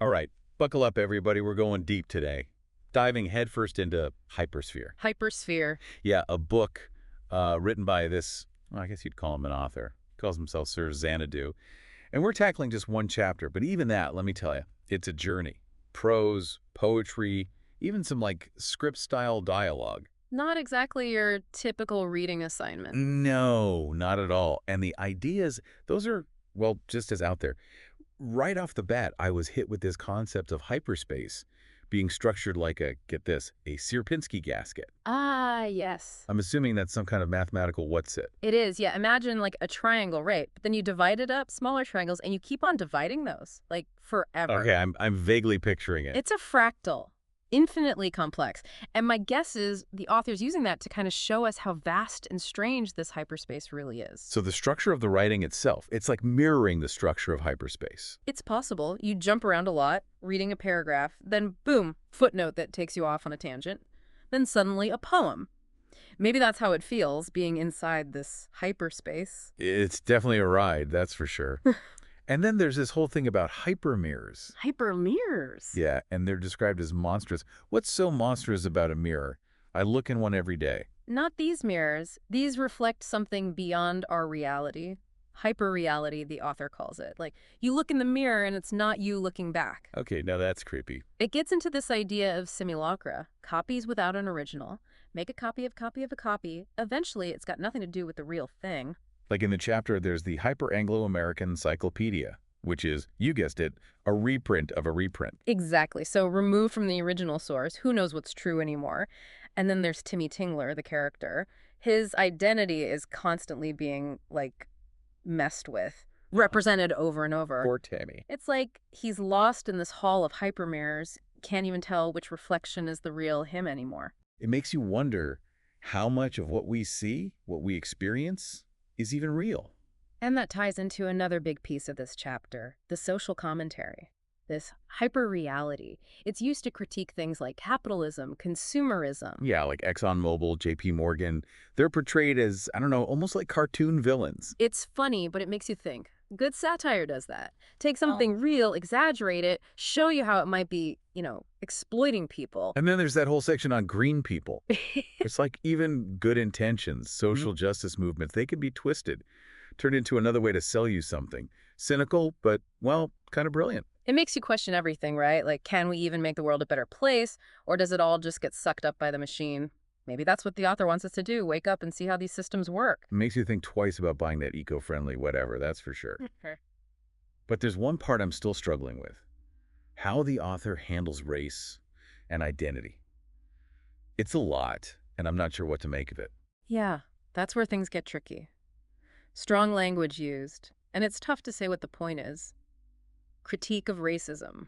All right, buckle up, everybody. We're going deep today. Diving headfirst into Hypersphere. Hypersphere. Yeah, a book written by this, well, I guess you'd call him an author. He calls himself Sir Xanadu. And we're tackling just one chapter, but even that, let me tell you, it's a journey. Prose, poetry, even some like script-style dialogue. Not exactly your typical reading assignment. No, not at all. And the ideas, those are, well, just as out there. Right off the bat, I was hit with this concept of hyperspace being structured like a, get this, a Sierpinski gasket. Ah, yes. I'm assuming that's some kind of mathematical what's it. It is, yeah. Imagine like a triangle, right? But then you divide it up, smaller triangles, and you keep on dividing those, like forever. Okay, I'm vaguely picturing it. It's a fractal, infinitely complex. And my guess is the author's using that to kind of show us how vast and strange this hyperspace really is. So the structure of the writing itself, it's like mirroring the structure of hyperspace. It's possible. You jump around a lot, reading a paragraph, then boom, footnote that takes you off on a tangent, then suddenly a poem. Maybe that's how it feels, being inside this hyperspace. It's definitely a ride, that's for sure. And then there's this whole thing about hypermirrors. Hypermirrors. Yeah, and they're described as monstrous. What's so monstrous about a mirror? I look in one every day. Not these mirrors. These reflect something beyond our reality. Hyperreality, the author calls it. Like, you look in the mirror and it's not you looking back. Okay, now that's creepy. It gets into this idea of simulacra, copies without an original. Make a copy of a copy. Eventually, it's got nothing to do with the real thing. Like in the chapter, there's the Hyper-Anglo-American Encyclopedia, which is, you guessed it, a reprint of a reprint. Exactly. So removed from the original source, who knows what's true anymore. And then there's Timmy Tingler, the character. His identity is constantly being, like, messed with, represented over and over. Poor Tammy. It's like he's lost in this hall of hypermirrors, can't even tell which reflection is the real him anymore. It makes you wonder how much of what we see, what we experience, is even real. And that ties into another big piece of this chapter, the social commentary. This hyper-reality. It's used to critique things like capitalism, consumerism. Yeah, like ExxonMobil, JP Morgan, they're portrayed as, I don't know, almost like cartoon villains. It's funny, but it makes you think. Good satire does that. Take something real, exaggerate it, show you how it might be, exploiting people. And then there's that whole section on green people. It's like even good intentions, social justice movements, they can be twisted, turned into another way to sell you something. Cynical, but, well, kind of brilliant. It makes you question everything, right? Like, can we even make the world a better place? Or does it all just get sucked up by the machine? Maybe that's what the author wants us to do, wake up and see how these systems work. It makes you think twice about buying that eco-friendly whatever, that's for sure. But there's one part I'm still struggling with. How the author handles race and identity. It's a lot, and I'm not sure what to make of it. Yeah, that's where things get tricky. Strong language used, and it's tough to say what the point is. Critique of racism,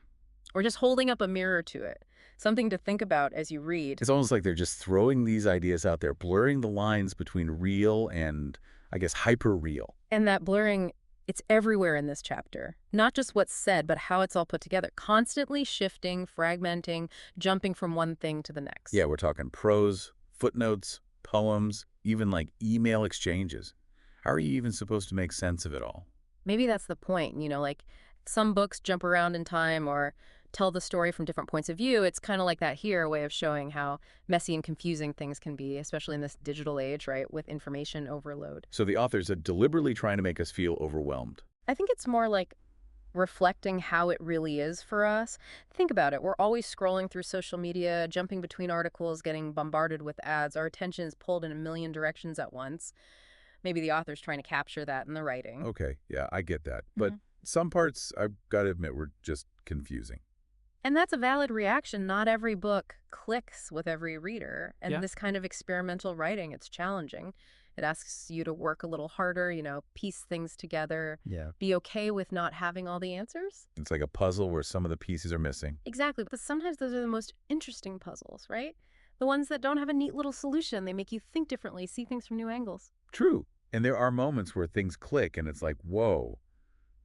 or just holding up a mirror to it. Something to think about as you read. It's almost like they're just throwing these ideas out there, blurring the lines between real and, I guess, hyper-real. And that blurring, it's everywhere in this chapter. Not just what's said, but how it's all put together. Constantly shifting, fragmenting, jumping from one thing to the next. Yeah, we're talking prose, footnotes, poems, even like email exchanges. How are you even supposed to make sense of it all? Maybe that's the point, like some books jump around in time or tell the story from different points of view. It's kind of like that here, a way of showing how messy and confusing things can be, especially in this digital age, right, with information overload. So the authors are deliberately trying to make us feel overwhelmed. I think it's more like reflecting how it really is for us. Think about it. We're always scrolling through social media, jumping between articles, getting bombarded with ads. Our attention is pulled in a million directions at once. Maybe the author's trying to capture that in the writing. Okay, yeah, I get that. But some parts, I've got to admit, were just confusing. And that's a valid reaction. Not every book clicks with every reader. And this kind of experimental writing, it's challenging. It asks you to work a little harder, piece things together. Yeah. Be okay with not having all the answers. It's like a puzzle where some of the pieces are missing. Exactly. But sometimes those are the most interesting puzzles, right? The ones that don't have a neat little solution. They make you think differently, see things from new angles. True. And there are moments where things click and it's like, whoa,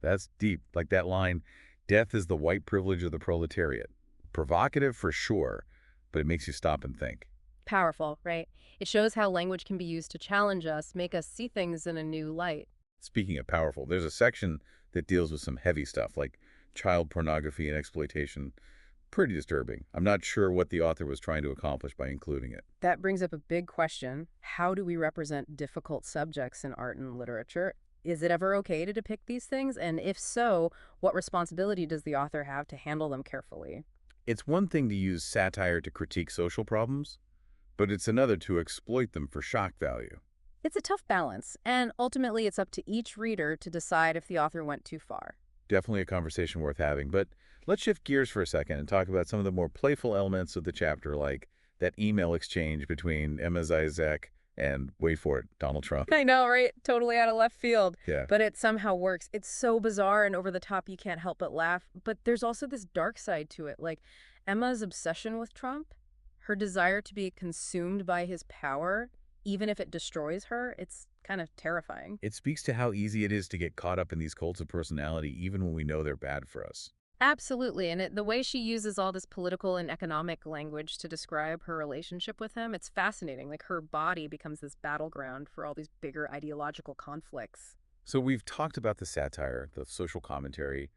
that's deep. Like that line, death is the white privilege of the proletariat. Provocative for sure, but it makes you stop and think. Powerful, right? It shows how language can be used to challenge us, make us see things in a new light. Speaking of powerful, there's a section that deals with some heavy stuff like Child pornography and exploitation. Pretty disturbing. I'm not sure what the author was trying to accomplish by including it. That brings up a big question. How do we represent difficult subjects in art and literature? Is it ever okay to depict these things? And if so, what responsibility does the author have to handle them carefully? It's one thing to use satire to critique social problems, but it's another to exploit them for shock value. It's a tough balance, and ultimately it's up to each reader to decide if the author went too far. Definitely a conversation worth having, but let's shift gears for a second and talk about some of the more playful elements of the chapter, like that email exchange between Emma Zizek and, wait for it, Donald Trump. I know, right? Totally out of left field. Yeah. But it somehow works. It's so bizarre and over the top you can't help but laugh. But there's also this dark side to it, like Emma's obsession with Trump, her desire to be consumed by his power, even if it destroys her. It's kind of terrifying. It speaks to how easy it is to get caught up in these cults of personality, even when we know they're bad for us. Absolutely. And the way she uses all this political and economic language to describe her relationship with him, it's fascinating. Like her body becomes this battleground for all these bigger ideological conflicts. So we've talked about the satire, the social commentary,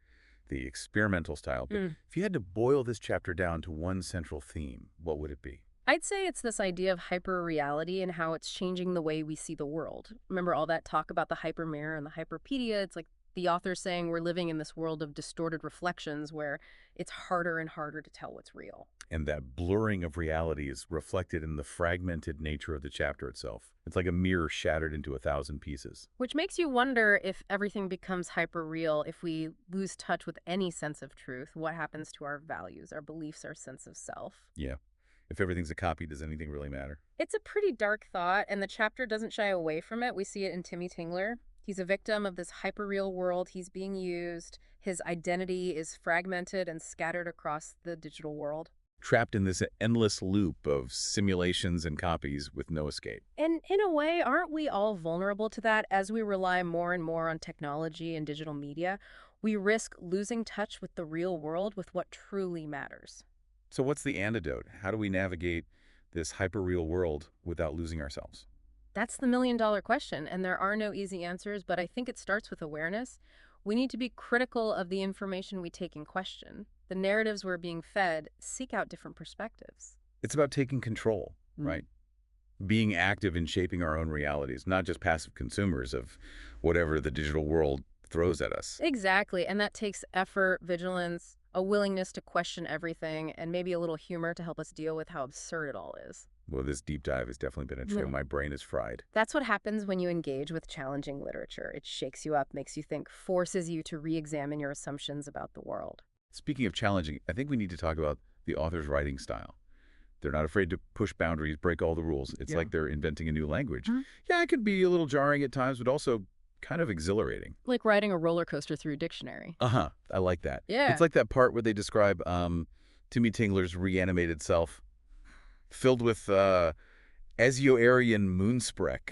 the experimental style, but if you had to boil this chapter down to one central theme, what would it be? I'd say it's this idea of hyper-reality and how it's changing the way we see the world. Remember all that talk about the hypermirror and the hyperpedia? It's like the author's saying we're living in this world of distorted reflections where it's harder and harder to tell what's real. And that blurring of reality is reflected in the fragmented nature of the chapter itself. It's like a mirror shattered into 1,000 pieces. Which makes you wonder if everything becomes hyper-real, if we lose touch with any sense of truth, what happens to our values, our beliefs, our sense of self? Yeah. If everything's a copy, does anything really matter? It's a pretty dark thought, and the chapter doesn't shy away from it. We see it in Timmy Tingler. He's a victim of this hyper-real world. He's being used. His identity is fragmented and scattered across the digital world. Trapped in this endless loop of simulations and copies with no escape. And in a way, aren't we all vulnerable to that as we rely more and more on technology and digital media? We risk losing touch with the real world, with what truly matters. So what's the antidote? How do we navigate this hyper-real world without losing ourselves? That's the million-dollar question, and there are no easy answers, but I think it starts with awareness. We need to be critical of the information we take in question. The narratives we're being fed, seek out different perspectives. It's about taking control, right? Being active in shaping our own realities, not just passive consumers of whatever the digital world throws at us. Exactly, and that takes effort, vigilance, a willingness to question everything, and maybe a little humor to help us deal with how absurd it all is. Well, this deep dive has definitely been interesting. My brain is fried. That's what happens when you engage with challenging literature. It shakes you up, makes you think, forces you to re-examine your assumptions about the world. Speaking of challenging, I think we need to talk about the author's writing style. They're not afraid to push boundaries, break all the rules. It's like they're inventing a new language. Yeah, it could be a little jarring at times, but also kind of exhilarating. Like riding a roller coaster through a dictionary. Uh-huh. I like that. Yeah. It's like that part where they describe Timmy Tingler's reanimated self filled with Ezio-Aryan moonsprech.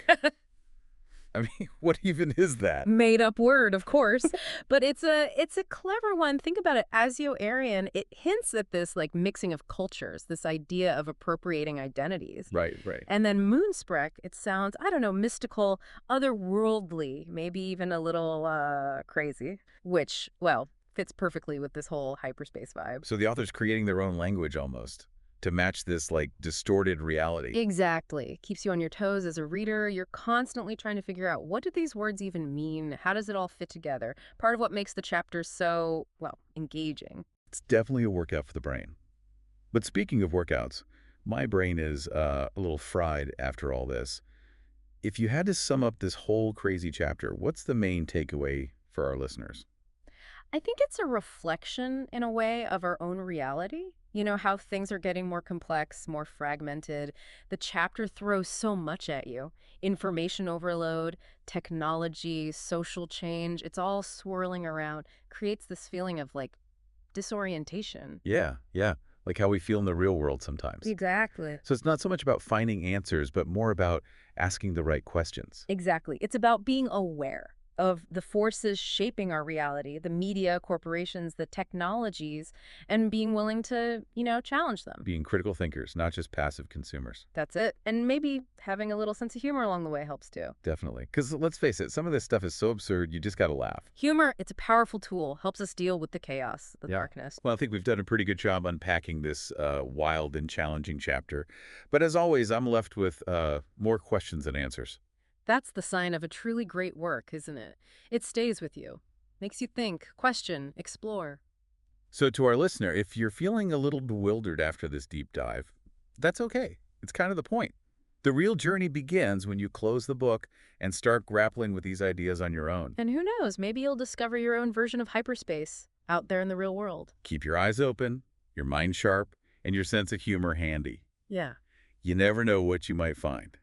I mean, what even is that? Made up word, of course, but it's a clever one. Think about it. Azio-Aryan, it hints at this like mixing of cultures, this idea of appropriating identities. Right, right. And then moonsprech, it sounds, I don't know, mystical, otherworldly, maybe even a little crazy, which, well, fits perfectly with this whole hyperspace vibe. So the author's creating their own language almost to match this like distorted reality. Exactly. Keeps you on your toes as a reader. You're constantly trying to figure out, what do these words even mean? How does it all fit together? Part of what makes the chapter so, well, engaging. It's definitely a workout for the brain. But speaking of workouts, my brain is a little fried after all this. If you had to sum up this whole crazy chapter, what's the main takeaway for our listeners? I think it's a reflection, in a way, of our own reality. You know, how things are getting more complex, more fragmented. The chapter throws so much at you. Information overload, technology, social change. It's all swirling around. Creates this feeling of, like, disorientation. Yeah, yeah. Like how we feel in the real world sometimes. Exactly. So it's not so much about finding answers, but more about asking the right questions. Exactly. It's about being aware. of the forces shaping our reality, the media, corporations, the technologies, and being willing to, challenge them. Being critical thinkers, not just passive consumers. That's it. And maybe having a little sense of humor along the way helps too. Definitely. Because let's face it, some of this stuff is so absurd, you just got to laugh. Humor, it's a powerful tool, helps us deal with the chaos, the Yeah. darkness. Well, I think we've done a pretty good job unpacking this wild and challenging chapter. But as always, I'm left with more questions than answers. That's the sign of a truly great work, isn't it? It stays with you, makes you think, question, explore. So to our listener, if you're feeling a little bewildered after this deep dive, that's okay. It's kind of the point. The real journey begins when you close the book and start grappling with these ideas on your own. And who knows, maybe you'll discover your own version of hyperspace out there in the real world. Keep your eyes open, your mind sharp, and your sense of humor handy. Yeah. You never know what you might find.